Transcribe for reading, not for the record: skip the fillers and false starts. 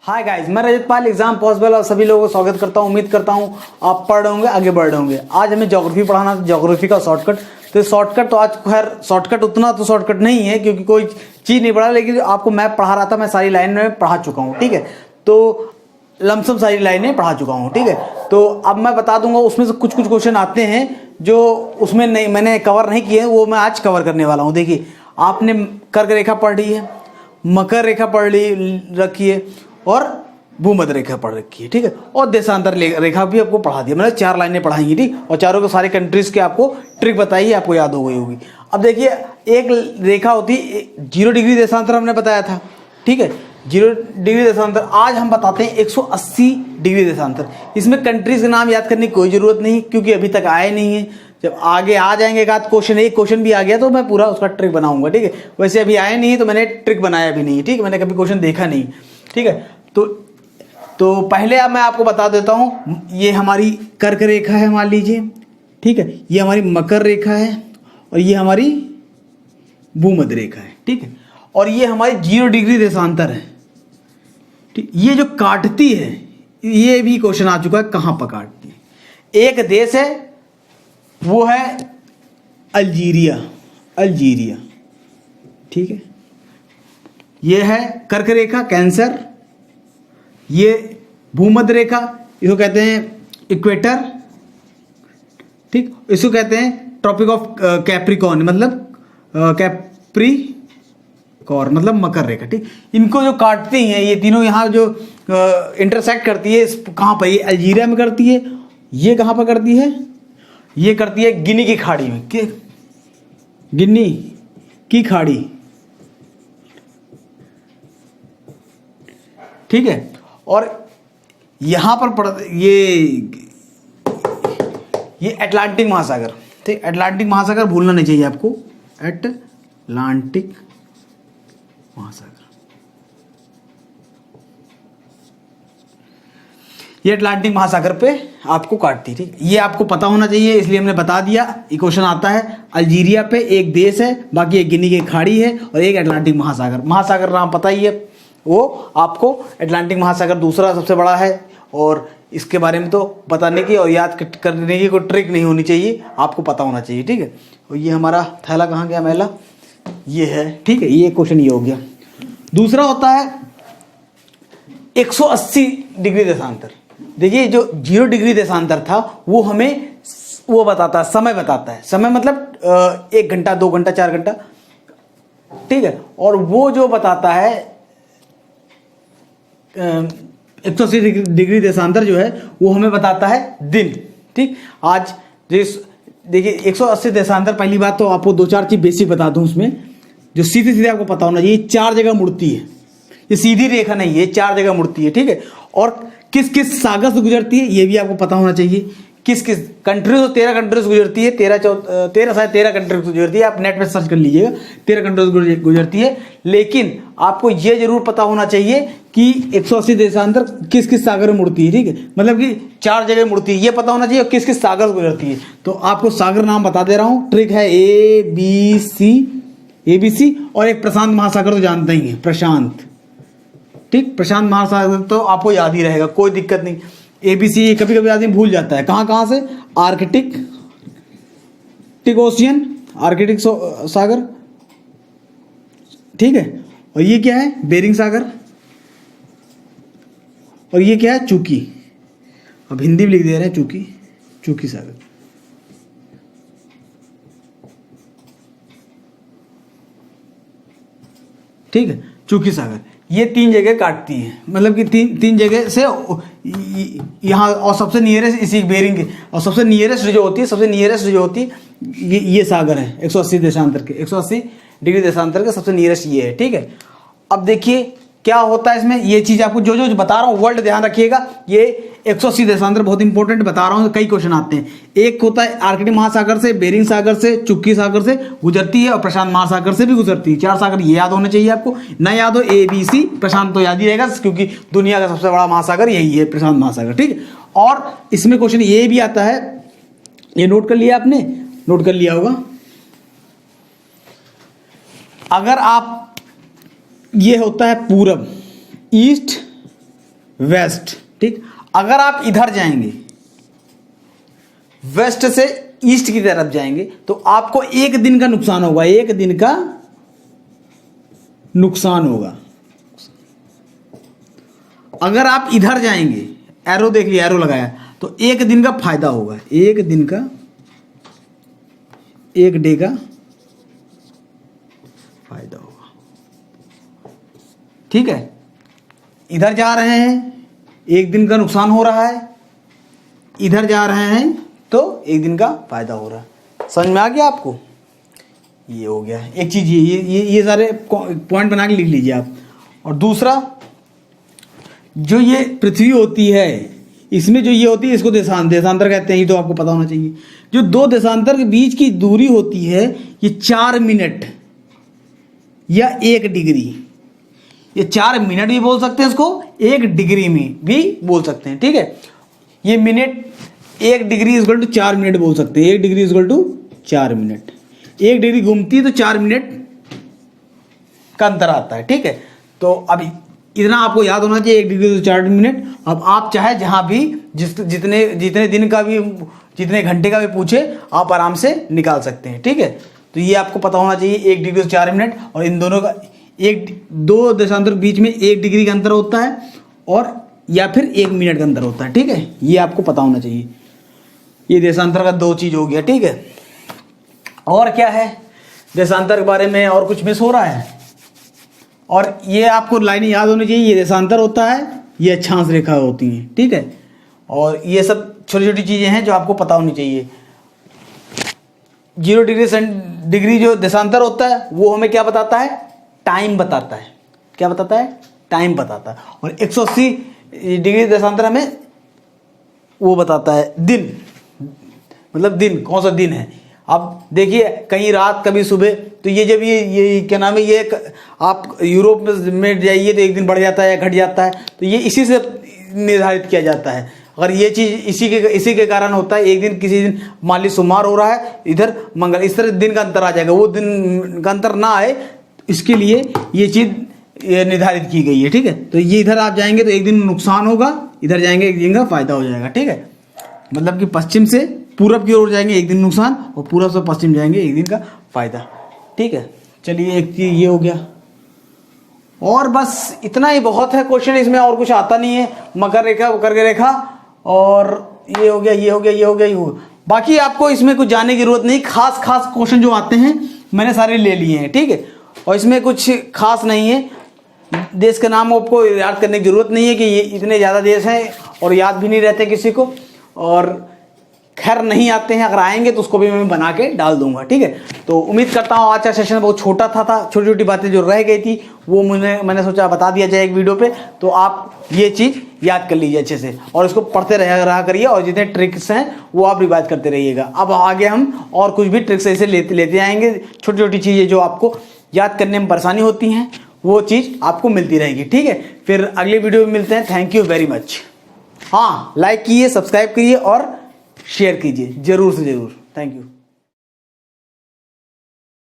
Hi guys, मैं रजत पाल exam possible और सभी लोगों को स्वागत करता हूं। उम्मीद करता हूं आप पढ़ रहे होंगे, आगे बढ़ रहे होंगे। आज हमें ज्योग्राफी पढ़ाना, ज्योग्राफी का शॉर्टकट। तो शॉर्टकट तो आज खैर शॉर्टकट उतना तो शॉर्टकट नहीं है क्योंकि कोई चीज़ नहीं पढ़ा, लेकिन आपको मैं पढ़ा रहा था, मैं सारी लाइन में पढ़ा चुका हूँ। ठीक है, तो लमसम सारी लाइनें पढ़ा चुका हूँ। ठीक है, तो अब मैं बता दूंगा, उसमें से कुछ कुछ क्वेश्चन आते हैं जो उसमें नहीं, मैंने कवर नहीं किए हैं, वो मैं आज कवर करने वाला हूँ। देखिए, आपने कर्क रेखा पढ़ ली है, मकर रेखा पढ़ रखी है और भूमध्य रेखा पढ़ रखी है। ठीक है, और देशांतर रेखा भी आपको पढ़ा दिया। मैंने 4 लाइनें पढ़ाई थी और चारों के सारे कंट्रीज के आपको ट्रिक बताई, आपको याद हो गई होगी। अब देखिए, एक रेखा होती 0 डिग्री देशांतर, हमने बताया था। ठीक है, 0 डिग्री देशांतर। आज हम बताते हैं 180 डिग्री देशांतर। इसमें कंट्रीज के नाम याद करने की कोई जरूरत नहीं क्योंकि अभी तक आए नहीं है। जब आगे आ जाएंगे, एक आध क्वेश्चन, एक क्वेश्चन भी आ गया तो मैं पूरा उसका ट्रिक बनाऊंगा। ठीक है, वैसे अभी आए नहीं है तो मैंने ट्रिक बनाया भी नहीं है। ठीक है, मैंने कभी क्वेश्चन देखा नहीं। ठीक है, तो पहले अब मैं आपको बता देता हूं, ये हमारी कर्क रेखा है मान लीजिए। ठीक है, ये हमारी मकर रेखा है और ये हमारी भूमध्य रेखा है। ठीक है, और ये हमारी 0 डिग्री देशांतर है। ठीक, ये जो काटती है, ये भी क्वेश्चन आ चुका है, कहां पर काटती है। एक देश है, वो है अल्जीरिया। अल्जीरिया, ठीक है, ये है कर्क रेखा, कैंसर। ये भूमध्य रेखा, इसको कहते हैं इक्वेटर। ठीक, इसको कहते हैं ट्रॉपिक ऑफ कैप्रिकॉर्न, मतलब कैप्रिकॉर्न मतलब मकर रेखा। ठीक, इनको जो काटती हैं ये तीनों, यहाँ जो इंटरसेक्ट करती है, कहाँ पर, ये अल्जीरिया में करती है। ये कहाँ पर करती है, ये करती है गिनी की खाड़ी में। गिनी की खाड़ी। ठीक है, और यहां पर ये अटलांटिक महासागर। ठीक, अटलांटिक महासागर भूलना नहीं चाहिए आपको, अटलांटिक महासागर। ये अटलांटिक महासागर पे आपको काटती। ठीक, ये आपको पता होना चाहिए, इसलिए हमने बता दिया। ये क्वेश्चन आता है, अल्जीरिया पे एक देश है, बाकी एक गिनी की खाड़ी है और एक अटलांटिक महासागर। महासागर नाम पता ही है, वो आपको अटलांटिक महासागर दूसरा सबसे बड़ा है, और इसके बारे में तो बताने की और याद करने की कोई ट्रिक नहीं होनी चाहिए, आपको पता होना चाहिए। ठीक है, और ये हमारा थैला कहाँ गया, मैला ये है। ठीक है, ये क्वेश्चन ये हो गया। दूसरा होता है 180 डिग्री देशांतर। देखिए, जो 0 डिग्री देशांतर था वो हमें वो बताता है, समय बताता है। समय मतलब 1 घंटा, 2 घंटा, 4 घंटा। ठीक है, और वो जो बताता है 180 डिग्री देशांतर जो है वो हमें बताता है दिन। ठीक, आज देखिए 180 देशांतर, पहली बात तो आपको 2-4 चीज बेसिक बता दूं उसमें, जो सीधे सीधे आपको पता होना चाहिए। 4 जगह मुड़ती है, ये सीधी रेखा नहीं है, 4 जगह मुड़ती है। ठीक है, और किस किस सागर से गुजरती है ये भी आपको पता होना चाहिए। किस किस कंट्री से, 13 कंट्री से गुजरती है। 13 कंट्री से गुजरती है, आप नेट में सर्च कर लीजिएगा, 13 कंट्री से गुजरती है। लेकिन आपको ये जरूर पता होना चाहिए कि 180 देशांतर किस किस सागर में मुड़ती है। ठीक है, मतलब कि 4 जगह मुड़ती है, ये पता होना चाहिए, और किस किस सागर से गुजरती है। तो आपको सागर नाम बता दे रहा हूँ, ट्रिक है ABC, और एक प्रशांत महासागर तो जानते ही है, प्रशांत। ठीक, प्रशांत महासागर तो आपको याद ही रहेगा, कोई दिक्कत नहीं। ABC कभी कभी आदमी भूल जाता है, कहाँ से, आर्कटिक ओशियन, आर्कटिक सागर। ठीक है, और ये क्या है, बेरिंग सागर, और ये क्या है, चूकी। अब हिंदी में लिख दे रहे हैं, चूकी सागर। ठीक है, चूकी सागर, ये 3 जगह काटती है, मतलब कि तीन जगह से यहाँ, और सबसे नियरेस्ट इसी बेरिंग के, और सबसे नियरेस्ट जो होती है ये सागर है 180 देशांतर के, 180 डिग्री देशांतर के सबसे नियरेस्ट ये है। ठीक है, अब देखिए क्या होता है इसमें, ये चीज आपको जो बता रहा हूँ वर्ल्ड ध्यान रखिएगा। ये 180 देशांतर बहुत इंपॉर्टेंट बता रहा हूँ, कई क्वेश्चन आते हैं। एक होता है आर्कटिक महासागर से, बेरिंग सागर से, चुक्की सागर से गुजरती है, और प्रशांत महासागर से भी गुजरती है। 4 सागर ये याद होने चाहिए आपको, न याद हो ABC, प्रशांत तो याद ही रहेगा क्योंकि दुनिया का सबसे बड़ा महासागर यही है, प्रशांत महासागर। ठीक है, और इसमें क्वेश्चन ये भी आता है, ये नोट कर लिया आपने, नोट कर लिया होगा। अगर आप, ये होता है पूरब, ईस्ट वेस्ट, ठीक। अगर आप इधर जाएंगे, वेस्ट से ईस्ट की तरफ जाएंगे, तो आपको एक दिन का नुकसान होगा, एक दिन का नुकसान होगा। अगर आप इधर जाएंगे, एरो देख लिया, एरो लगाया, तो एक दिन का फायदा होगा, एक दिन का, एक डे का फायदा होगा, ठीक है। इधर जा रहे हैं, एक दिन का नुकसान हो रहा है, इधर जा रहे हैं तो एक दिन का फायदा हो रहा है। समझ में आ गया आपको? ये हो गया एक चीज, ये सारे पॉइंट बना के लिख लीजिए आप। और दूसरा, जो ये पृथ्वी होती है, इसमें जो ये होती है, इसको देशांतर कहते हैं, ये तो आपको पता होना चाहिए। जो दो देशांतर के बीच की दूरी होती है, ये 4 मिनट या 1 डिग्री, ये 4 मिनट भी बोल सकते हैं, इसको 1 डिग्री में भी बोल सकते हैं, ठीक है। ये minute, 1 degree equal to 4 minute बोल सकते हैं, 1 degree equal to 4 minute. 1 degree घूमती है तो 4 मिनट का अंतर आता है, ठीक है। तो अभी इतना आपको याद होना चाहिए, 1 डिग्री तो 4 मिनट। अब आप चाहे जहां भी जितने दिन का भी, जितने घंटे का भी पूछे, आप आराम से निकाल सकते हैं, ठीक है। तो ये आपको पता होना चाहिए, 1 डिग्री तो 4 मिनट, और इन दोनों का दो देशांतर के बीच में 1 डिग्री का अंतर होता है, और या फिर 1 मिनट का अंतर होता है, ठीक है। ये आपको पता होना चाहिए। ये देशांतर का 2 चीज हो गया, ठीक है। और क्या है देशांतर के बारे में, और कुछ मिस हो रहा है? और ये आपको लाइनें याद होनी चाहिए, ये देशांतर होता है, ये अक्षांश रेखा होती हैं, ठीक है। और ये सब छोटी छोटी चीजें हैं जो आपको पता होनी चाहिए। 0 डिग्री जो देशांतर होता है, वो हमें क्या बताता है? टाइम बताता है। क्या बताता है? टाइम बताता है। और 180 डिग्री देशांतर हमें वो बताता है दिन, मतलब दिन, कौन सा दिन है। अब देखिए, कहीं रात कभी सुबह, तो ये जब ये क्या नाम है, ये आप यूरोप में जाइए तो एक दिन बढ़ जाता है या घट जाता है, तो ये इसी से निर्धारित किया जाता है। अगर ये चीज़ इसी के कारण होता है, एक दिन किसी दिन मान ली सोमवार हो रहा है, इधर मंगल, इस तरह दिन का अंतर आ जाएगा, वो दिन का अंतर ना आए, इसके लिए ये चीज़ निर्धारित की गई है, ठीक है। तो ये इधर आप जाएंगे तो एक दिन नुकसान होगा, इधर जाएंगे एक दिन का फायदा हो जाएगा, ठीक है। मतलब कि पश्चिम से पूरब की ओर जाएंगे एक दिन नुकसान, और पूरब से पश्चिम जाएंगे एक दिन का फायदा, ठीक है। चलिए, एक चीज ये हो गया, और बस इतना ही बहुत है क्वेश्चन, इसमें और कुछ आता नहीं है। मकर रेखा, वकर रेखा, और ये हो गया, ये हो गया, ये हो गया, ये हो गया। बाकी आपको इसमें कुछ जानने की जरूरत नहीं, खास क्वेश्चन जो आते हैं मैंने सारे ले लिए हैं, ठीक है। और इसमें कुछ खास नहीं है, देश का नाम आपको याद करने की जरूरत नहीं है कि ये इतने ज़्यादा देश हैं, और याद भी नहीं रहते किसी को, और खैर नहीं आते हैं, अगर आएंगे तो उसको भी मैं बना के डाल दूंगा, ठीक है। तो उम्मीद करता हूँ आज का सेशन बहुत छोटा था, छोटी छोटी बातें जो रह गई थी वो मैंने सोचा बता दिया जाए एक वीडियो पे, तो आप ये चीज़ याद कर लीजिए अच्छे से, और इसको पढ़ते रहा करिए, और जितने ट्रिक्स हैं वो आप रिवाइज करते रहिएगा। अब आगे हम और कुछ भी ट्रिक्स ऐसे लेते आएंगे, छोटी छोटी चीज़ें जो आपको याद करने में परेशानी होती हैं, वो चीज़ आपको मिलती रहेगी, ठीक है। फिर अगले वीडियो में मिलते हैं। Thank you very much. हाँ, लाइक कीजिए, सब्सक्राइब कीजिए और शेयर कीजिए, जरूर से जरूर। Thank you.